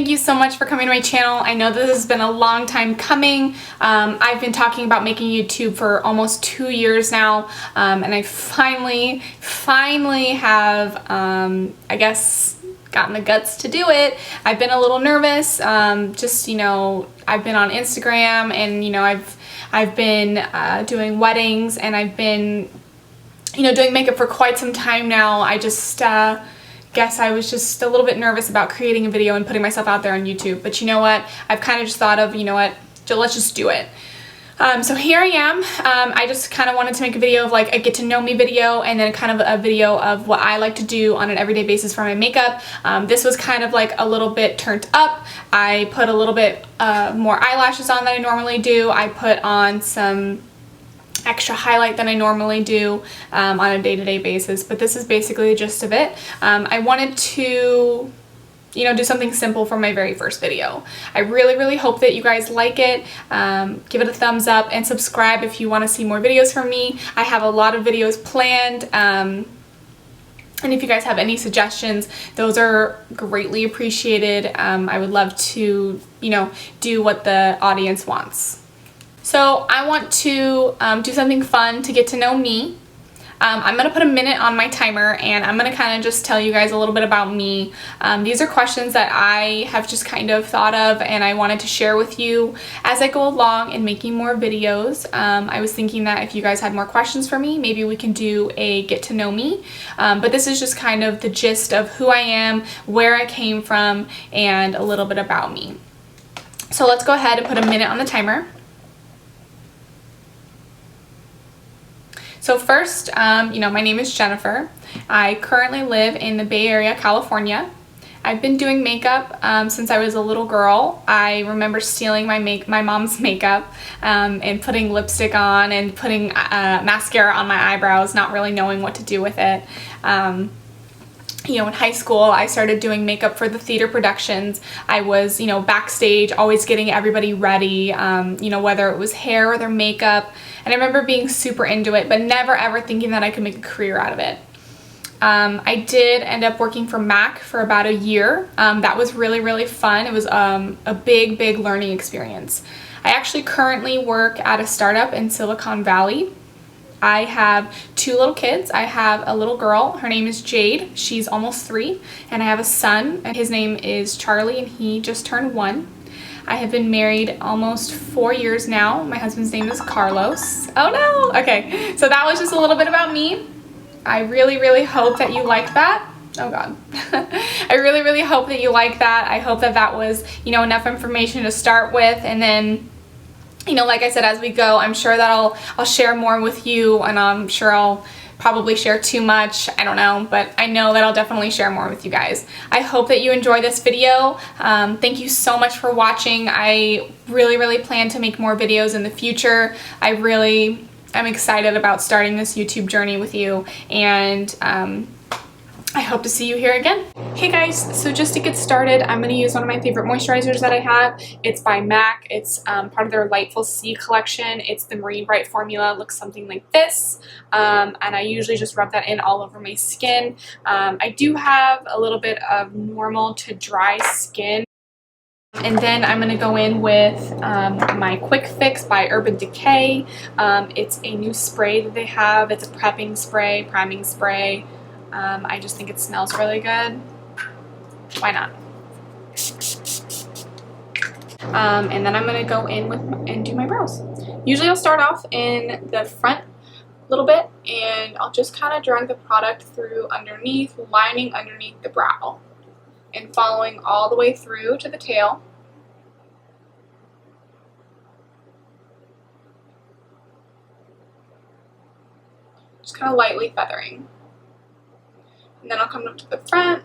thank you so much for coming to my channel. I know this has been a long time coming. I've been talking about making YouTube for almost 2 years now, and I finally have, I guess, gotten the guts to do it. I've been a little nervous. Just, you know, I've been on Instagram, and, you know, I've been doing weddings, and I've been, you know, doing makeup for quite some time now. I just guess I was just a little bit nervous about creating a video and putting myself out there on YouTube. But you know what? I've kind of just thought of, you know what, let's just do it. So here I am. I just kind of wanted to make a video of like a get to know me video, and then kind of a video of what I like to do on an everyday basis for my makeup. This was kind of like a little bit turned up. I put a little bit more eyelashes on than I normally do. I put on some extra highlight than I normally do on a day-to-day basis, but this is basically the gist of it. I wanted to, you know, do something simple for my very first video. I really hope that you guys like it. Give it a thumbs up and subscribe if you want to see more videos from me. I have a lot of videos planned, and if you guys have any suggestions, those are greatly appreciated. I would love to, you know, do what the audience wants. So I want to do something fun to get to know me. I'm going to put a minute on my timer, and I'm going to kind of just tell you guys a little bit about me. These are questions that I have just kind of thought of, and I wanted to share with you as I go along in making more videos. I was thinking that if you guys had more questions for me, maybe we can do a get to know me. But this is just kind of the gist of who I am, where I came from, and a little bit about me. So let's go ahead and put a minute on the timer. So first, you know, my name is Jennifer. I currently live in the Bay Area, California. I've been doing makeup since I was a little girl. I remember stealing my mom's makeup and putting lipstick on and putting mascara on my eyebrows, not really knowing what to do with it. You know, in high school, I started doing makeup for the theater productions. I was, you know, backstage, always getting everybody ready, you know, whether it was hair or their makeup. And I remember being super into it, but never ever thinking that I could make a career out of it. I did end up working for MAC for about a year. That was really fun. It was a big learning experience. I actually currently work at a startup in Silicon Valley. I have 2 little kids. I have a little girl. Her name is Jade. She's almost 3. And I have a son, and his name is Charlie, and he just turned 1. I have been married almost 4 years now. My husband's name is Carlos. Oh no! Okay, so that was just a little bit about me. I really hope that you like that. Oh god. I really hope that you like that. I hope that that was, you know, enough information to start with, and then, you know, like I said, as we go, I'm sure that I'll share more with you, and I'm sure I'll probably share too much. I don't know, but I know that I'll definitely share more with you guys. I hope that you enjoy this video. Thank you so much for watching. I really plan to make more videos in the future. I'm excited about starting this YouTube journey with you, and I hope to see you here again. Hey guys, so just to get started, I'm going to use one of my favorite moisturizers that I have. It's by MAC. It's part of their Lightful C collection. It's the Marine Bright formula. It looks something like this, and I usually just rub that in all over my skin. I do have a little bit of normal to dry skin. And then I'm going to go in with my Quick Fix by Urban Decay. It's a new spray that they have. It's a prepping spray, priming spray. I just think it smells really good. Why not? And then I'm going to go in with and do my brows. Usually I'll start off in the front a little bit, and I'll just kind of drag the product through underneath, lining underneath the brow, and following all the way through to the tail. Just kind of lightly feathering. And then I'll come up to the front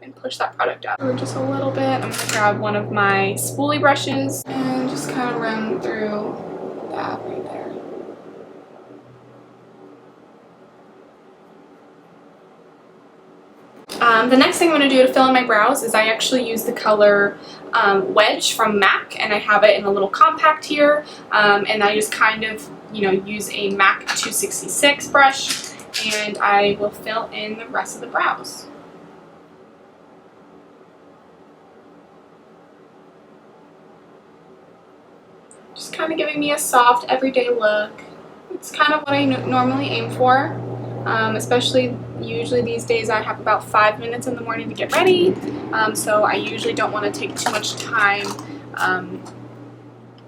and push that product out through just a little bit. I'm going to grab one of my spoolie brushes and just kind of run through that right there. The next thing I'm going to do to fill in my brows is I actually use the color Wedge from MAC, and I have it in a little compact here, and I just kind of, you know, use a MAC 266 brush, and I will fill in the rest of the brows. Just kind of giving me a soft, everyday look. It's kind of what I normally aim for, especially usually these days I have about 5 minutes in the morning to get ready, so I usually don't want to take too much time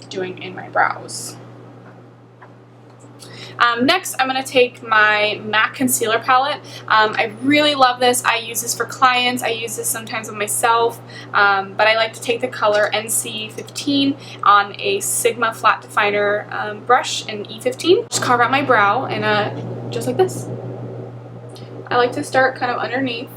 doing in my brows. Next, I'm going to take my MAC concealer palette. I really love this. I use this for clients. I use this sometimes with myself, but I like to take the color NC15 on a Sigma flat definer brush in E15. Just carve out my brow and just like this. I like to start kind of underneath.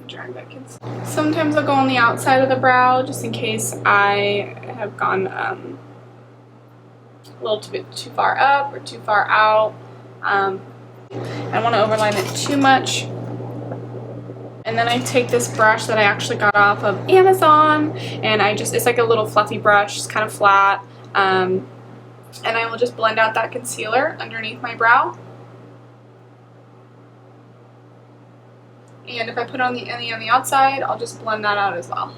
Drag that concealer. Sometimes I'll go on the outside of the brow just in case I have gone a little bit too far up or too far out. I don't want to overline it too much. And then I take this brush that I actually got off of Amazon, and it's like a little fluffy brush, it's kind of flat, and I will just blend out that concealer underneath my brow. And if I put on any on the outside, I'll just blend that out as well.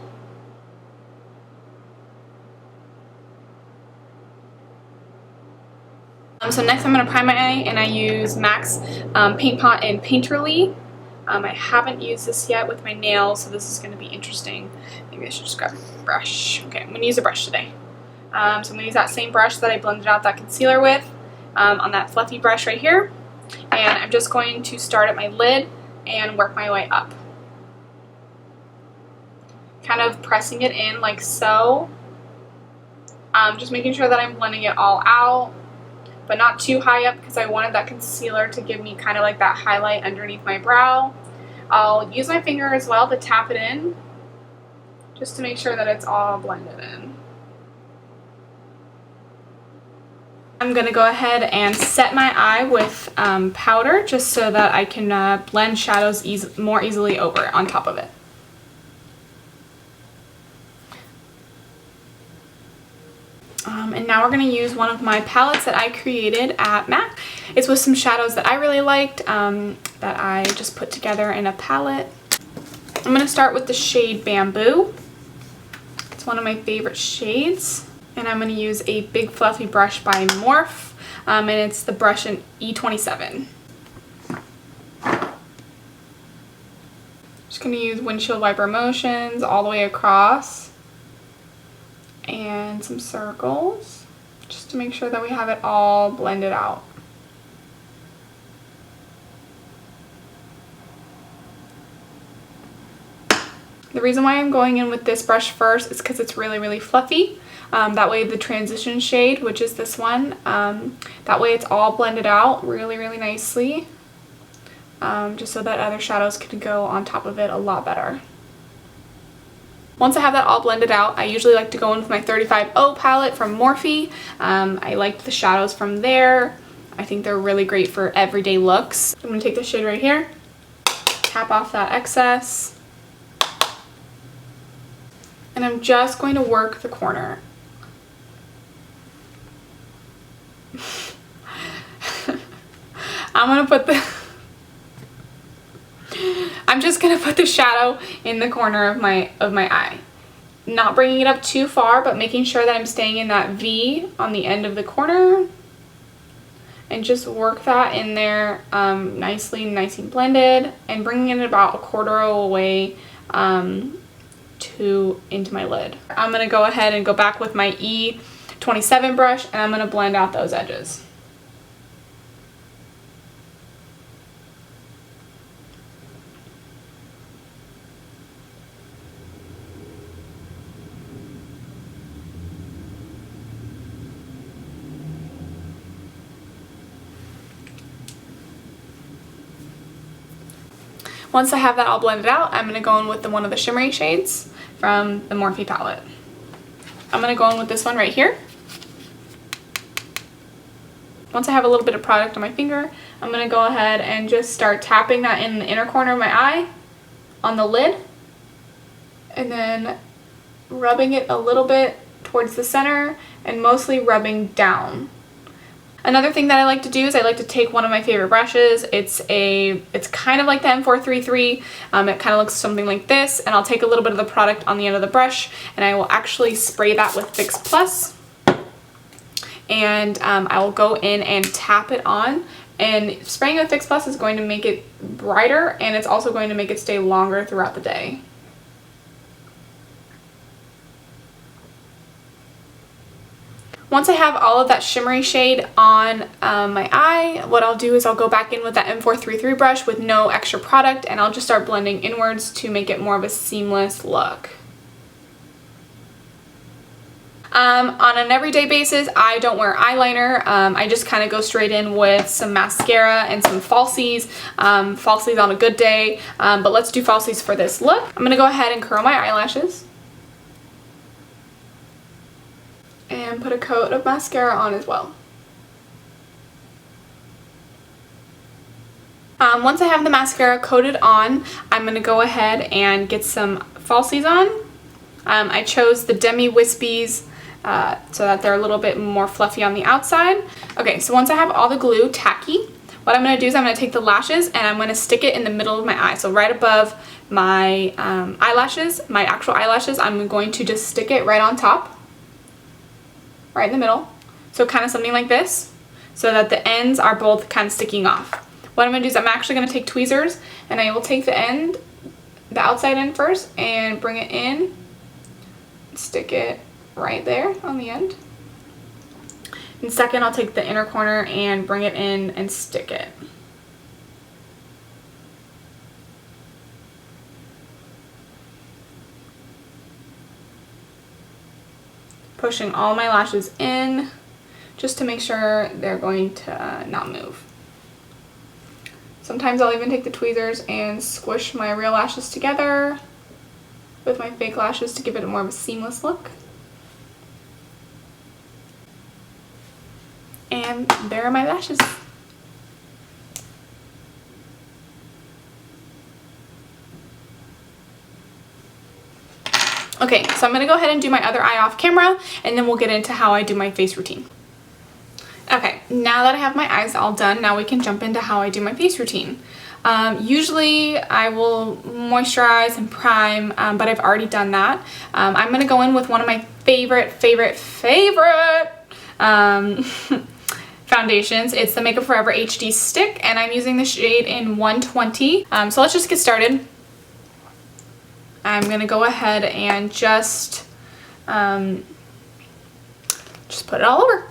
So next I'm going to prime my eye, and I use MAC's Paint Pot and Painterly. I haven't used this yet with my nails, so this is going to be interesting. Maybe I should just grab a brush. Okay, I'm going to use a brush today. So I'm going to use that same brush that I blended out that concealer with on that fluffy brush right here. And I'm just going to start at my lid and work my way up. Kind of pressing it in like so. Just making sure that I'm blending it all out, but not too high up because I wanted that concealer to give me kind of like that highlight underneath my brow. I'll use my finger as well to tap it in, just to make sure that it's all blended in. I'm going to go ahead and set my eye with powder just so that I can blend shadows more easily over on top of it. And now we're going to use one of my palettes that I created at MAC. It's with some shadows that I really liked that I just put together in a palette. I'm going to start with the shade Bamboo. It's one of my favorite shades. And I'm going to use a big fluffy brush by Morphe, and it's the brush in E27. Just going to use windshield wiper motions all the way across, and some circles, just to make sure that we have it all blended out. The reason why I'm going in with this brush first is because it's really, really fluffy. That way the transition shade, which is this one, that way it's all blended out really, really nicely, just so that other shadows can go on top of it a lot better. Once I have that all blended out, I usually like to go in with my 35O palette from Morphe. I liked the shadows from there. I think they're really great for everyday looks. I'm going to take this shade right here, tap off that excess, and I'm just going to work the corner. I'm just gonna put the shadow in the corner of my eye. Not bringing it up too far, but making sure that I'm staying in that V on the end of the corner. And just work that in there nicely blended, and bringing it about a quarter of a way into my lid. I'm gonna go ahead and go back with my E27 brush, and I'm gonna blend out those edges. Once I have that all blended out, I'm going to go in with one of the shimmery shades from the Morphe palette. I'm going to go in with this one right here. Once I have a little bit of product on my finger, I'm going to go ahead and just start tapping that in the inner corner of my eye on the lid, and then rubbing it a little bit towards the center and mostly rubbing down. Another thing that I like to do is I like to take one of my favorite brushes. It's kind of like the M433. It kind of looks something like this, and I'll take a little bit of the product on the end of the brush and I will actually spray that with Fix Plus. And I will go in and tap it on, and spraying with Fix Plus is going to make it brighter, and it's also going to make it stay longer throughout the day. Once I have all of that shimmery shade on my eye, what I'll do is I'll go back in with that M433 brush with no extra product, and I'll just start blending inwards to make it more of a seamless look. On an everyday basis, I don't wear eyeliner. I just kind of go straight in with some mascara and some falsies. Falsies on a good day, but let's do falsies for this look. I'm going to go ahead and curl my eyelashes and put a coat of mascara on as well. Once I have the mascara coated on, I'm going to go ahead and get some falsies on. I chose the Demi wispies so that they're a little bit more fluffy on the outside. Okay, so once I have all the glue tacky, what I'm going to do is I'm going to take the lashes and I'm going to stick it in the middle of my eye. So right above my eyelashes, my actual eyelashes, I'm going to just stick it right on top, right in the middle. So kind of something like this, so that the ends are both kind of sticking off. What I'm going to do is I'm actually going to take tweezers and I will take the end, the outside end first, and bring it in, stick it right there on the end. And second, I'll take the inner corner and bring it in and stick it. Pushing all my lashes in just to make sure they're going to not move. Sometimes I'll even take the tweezers and squish my real lashes together with my fake lashes to give it more of a seamless look. And there are my lashes. Okay, so I'm going to go ahead and do my other eye off camera, and then we'll get into how I do my face routine. Okay, now that I have my eyes all done, now we can jump into how I do my face routine. Usually I will moisturize and prime, but I've already done that. I'm going to go in with one of my favorite foundations. It's the Makeup Forever HD Stick, and I'm using the shade in 120. So let's just get started. I'm going to go ahead and just put it all over.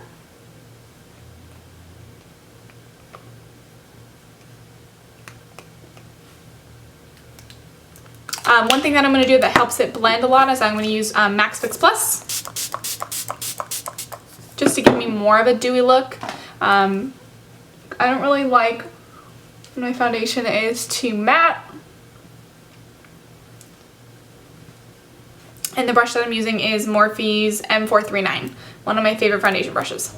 One thing that I'm going to do that helps it blend a lot is I'm going to use Max Fix Plus, just to give me more of a dewy look. I don't really like when my foundation is too matte. And the brush that I'm using is Morphe's M439, one of my favorite foundation brushes.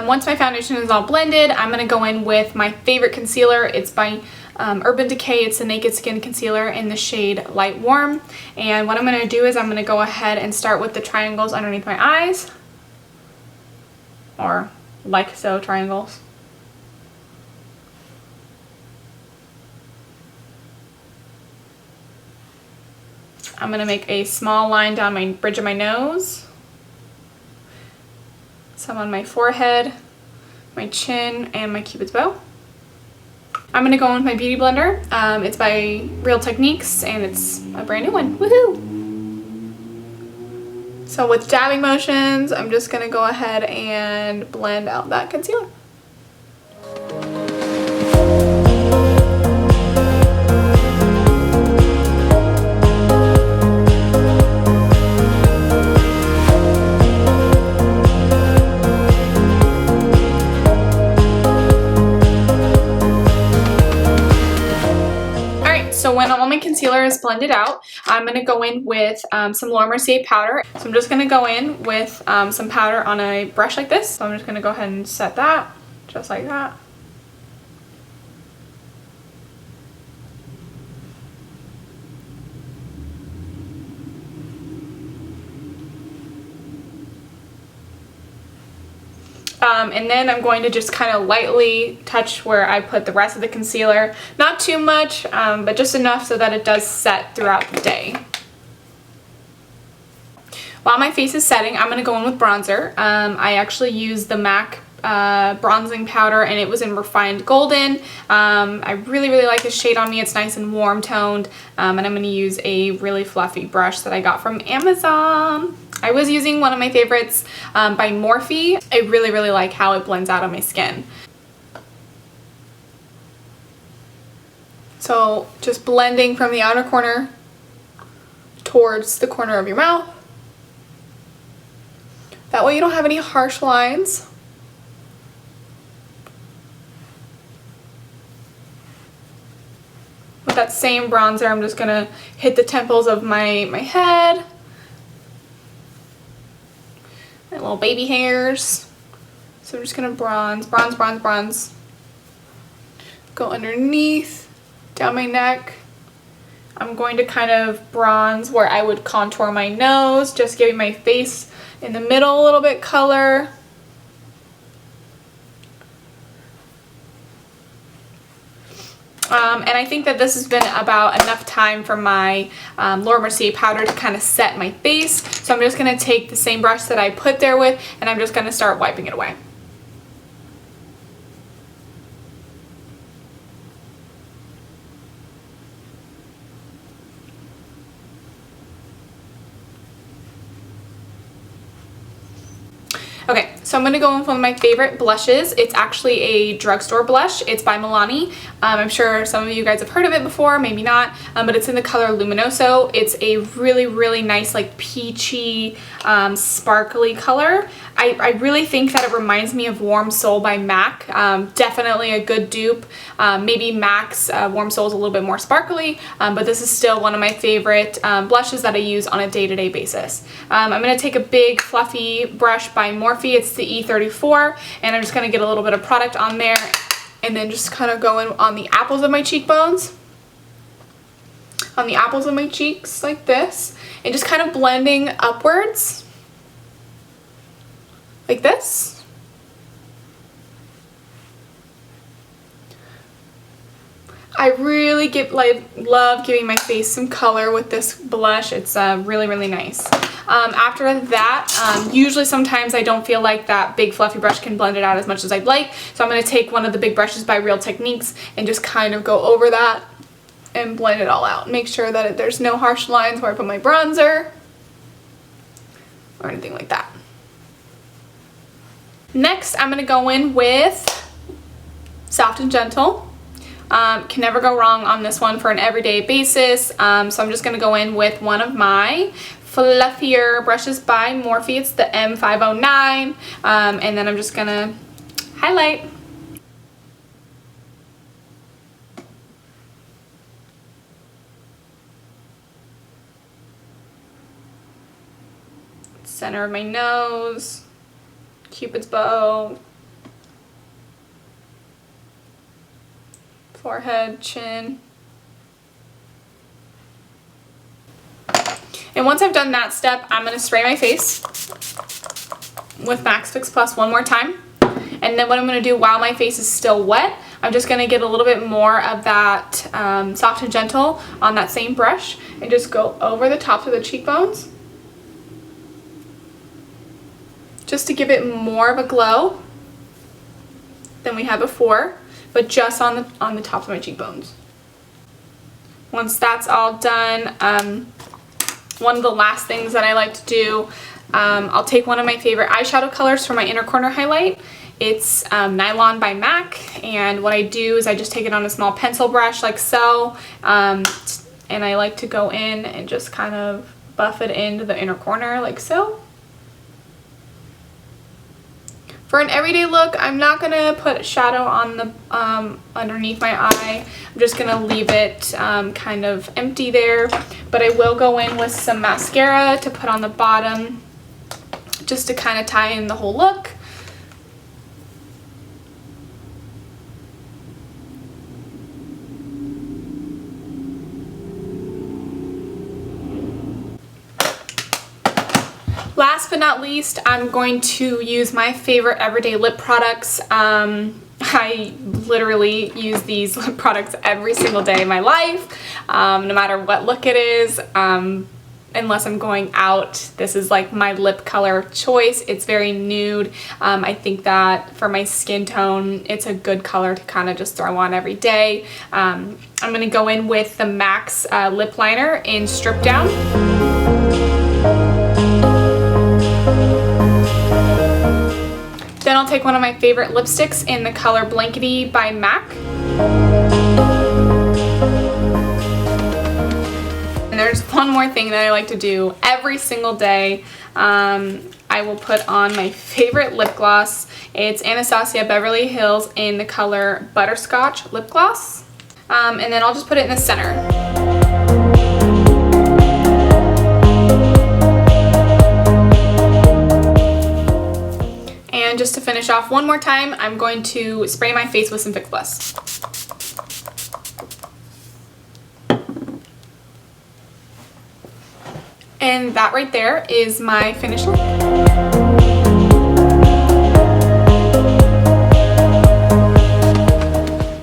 Once my foundation is all blended, I'm going to go in with my favorite concealer. It's by Urban Decay. It's the Naked Skin Concealer in the shade Light Warm. And what I'm going to do is I'm going to go ahead and start with the triangles underneath my eyes. Or like so triangles. I'm going to make a small line down my bridge of my nose. Some on my forehead, my chin, and my cupid's bow. I'm going to go in with my beauty blender. It's by Real Techniques, and it's a brand new one. Woohoo! So with dabbing motions, I'm just going to go ahead and blend out that concealer. my concealer is blended out, I'm going to go in with some Laura Mercier powder. So I'm just going to go in with some powder on a brush like this. So I'm just going to go ahead and set that just like that. And then I'm going to just kind of lightly touch where I put the rest of the concealer. Not too much, but just enough so that it does set throughout the day. While my face is setting, I'm going to go in with bronzer. I actually used the MAC bronzing powder, and it was in Refined Golden. I really like this shade on me. It's nice and warm toned, and I'm going to use a really fluffy brush that I got from Amazon. I was using one of my favorites by Morphe. I really like how it blends out on my skin. So just blending from the outer corner towards the corner of your mouth. That way you don't have any harsh lines. With that same bronzer, I'm just gonna hit the temples of my head. My little baby hairs. So I'm just gonna bronze. Go underneath, down my neck. I'm going to kind of bronze where I would contour my nose, just giving my face in the middle a little bit color. And I think that this has been about enough time for my Laura Mercier powder to kind of set my face. So I'm just going to take the same brush that I put there with, and I'm just going to start wiping it away. Okay, so I'm going to go in with one of my favorite blushes. It's actually a drugstore blush. It's by Milani. I'm sure some of you guys have heard of it before, maybe not, but it's in the color Luminoso. It's a really nice, like peachy, sparkly color. I really think that it reminds me of Warm Soul by MAC. Definitely a good dupe. Maybe MAC's Warm Soul is a little bit more sparkly, but this is still one of my favorite blushes that I use on a day-to-day basis. I'm going to take a big fluffy brush by Morphe. It's the E34, and I'm just going to get a little bit of product on there, and then just kind of go in on the apples of my cheekbones, on the apples of my cheeks like this, and just kind of blending upwards like this. I really love giving my face some color with this blush. It's really nice. After that, usually sometimes I don't feel like that big fluffy brush can blend it out as much as I'd like, so I'm going to take one of the big brushes by Real Techniques and just kind of go over that and blend it all out. Make sure that there's no harsh lines where I put my bronzer or anything like that. Next, I'm going to go in with Soft and Gentle. Can never go wrong on this one for an everyday basis. So I'm just going to go in with one of my fluffier brushes by Morphe. It's the M509. And then I'm just going to highlight. Center of my nose. Cupid's bow, forehead, chin. And once I've done that step, I'm going to spray my face with Max Fix Plus one more time. And then what I'm going to do while my face is still wet, I'm just going to get a little bit more of that Soft and Gentle on that same brush and just go over the tops of the cheekbones, just to give it more of a glow than we had before, but just on the tops of my cheekbones. Once that's all done, one of the last things that I like to do, I'll take one of my favorite eyeshadow colors for my inner corner highlight. It's Nylon by MAC, and what I do is I just take it on a small pencil brush like so, and I like to go in and just kind of buff it into the inner corner like so. For an everyday look, I'm not going to put shadow on the underneath my eye. I'm just going to leave it kind of empty there. But I will go in with some mascara to put on the bottom just to kind of tie in the whole look. Last but not least, I'm going to use my favorite everyday lip products. I literally use these lip products every single day of my life, no matter what look it is. Unless I'm going out, this is like my lip color choice. It's very nude. I think that for my skin tone, it's a good color to kind of just throw on every day. I'm going to go in with the MAC's lip liner in Strip Down. Then I'll take one of my favorite lipsticks in the color Blankety by MAC. And there's one more thing that I like to do every single day. I will put on my favorite lip gloss. It's Anastasia Beverly Hills in the color Butterscotch Lip Gloss. And then I'll just put it in the center. And just to finish off one more time, I'm going to spray my face with some Fix Plus. And that right there is my finished look.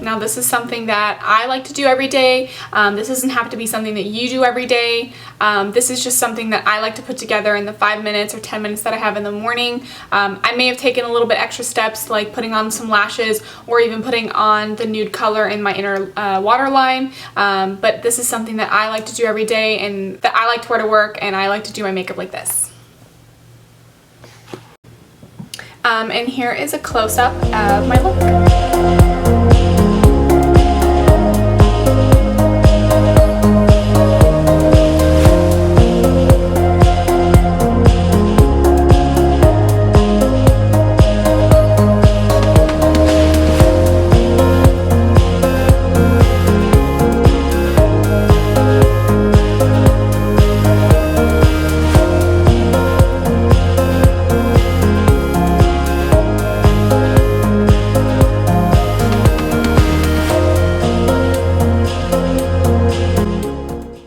Now this is something that I like to do every day. This doesn't have to be something that you do every day. This is just something that I like to put together in the 5 minutes or 10 minutes that I have in the morning. I may have taken a little bit extra steps, like putting on some lashes or even putting on the nude color in my inner waterline. But this is something that I like to do every day and that I like to wear to work, and I like to do my makeup like this. And here is a close-up of my look.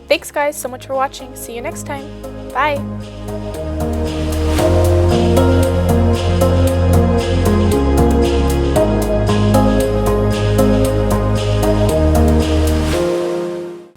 Thanks guys so much for watching. See you next time. Bye.